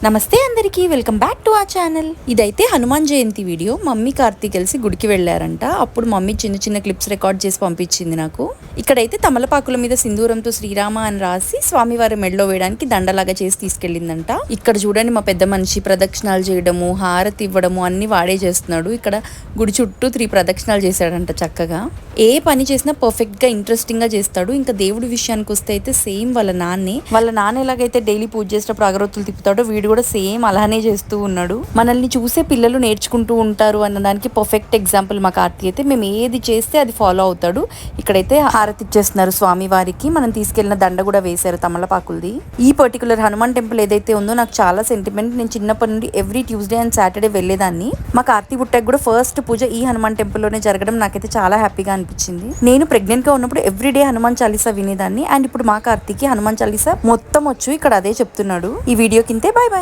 నమస్తే అందరికీ, welcome back to our channel. ఇదైతే హనుమాన్ జయంతి వీడియో. మమ్మీ కార్తీక్ కలిసి గుడికి వెళ్ళారంట. అప్పుడు మమ్మీ చిన్న చిన్న క్లిప్స్ రికార్డ్ చేసి పంపించింది నాకు. ఇక్కడైతే తమలపాకుల మీద సింధూరంతో శ్రీరామ అని రాసి స్వామివారి మెడలో వేయడానికి దండలాగా చేసి తీసుకెళ్ళిందంట. ఇక్కడ చూడండి, మా పెద్ద మనిషి ప్రదక్షిణాలు చేయడము, హారతి ఇవ్వడము అన్ని వాడే చేస్తున్నాడు. ఇక్కడ గుడి చుట్టూ 3 ప్రదక్షిణాలు చేశాడంట. చక్కగా ఏ పని చేసినా పర్ఫెక్ట్ గా ఇంట్రెస్టింగ్ గా చేస్తాడు. ఇంకా దేవుడి విషయానికి వస్తే అయితే సేమ్ వాళ్ళ నాన్న ఎలాగైతే డైలీ పూజ చేసేటప్పుడు అగరొత్తులు తిప్పుతాడో వీడు కూడా సేమ్ అలానే చేస్తూ ఉన్నాడు. మనల్ని చూసే పిల్లలు నేర్చుకుంటూ ఉంటారు అన్నదానికి పర్ఫెక్ట్ ఎగ్జాంపుల్ మా కార్తీ. అయితే మేము ఏది చేస్తే అది ఫాలో అవుతాడు. ఇక్కడైతే హారతి ఇచ్చేస్తున్నారు స్వామి వారికి. మనం తీసుకెళ్లిన దండ కూడా వేశారు తమలపాకులది. ఈ పర్టికులర్ హనుమాన్ టెంపుల్ ఏదైతే ఉందో నాకు చాలా సెంటిమెంట్. నేను చిన్నప్పటి నుండి ఎవ్రీ ట్యూస్డే అండ్ సాటర్డే వెళ్ళేదాన్ని. మా కార్తీ పుట్టకు కూడా ఫస్ట్ పూజ ఈ హనుమాన్ టెంపుల్ లోనే జరగడం నాకైతే చాలా హ్యాపీగా అనిపించింది. నేను ప్రెగ్నెంట్ గా ఉన్నప్పుడు ఎవ్రీడే హనుమాన్ చాలీసా వినేదాన్ని. అండ్ ఇప్పుడు మా కార్తీకి హనుమాన్ చాలీసా మొత్తం వచ్చు. ఇక్కడ అదే చెప్తున్నాడు. ఈ వీడియో కింతే. Bye bye.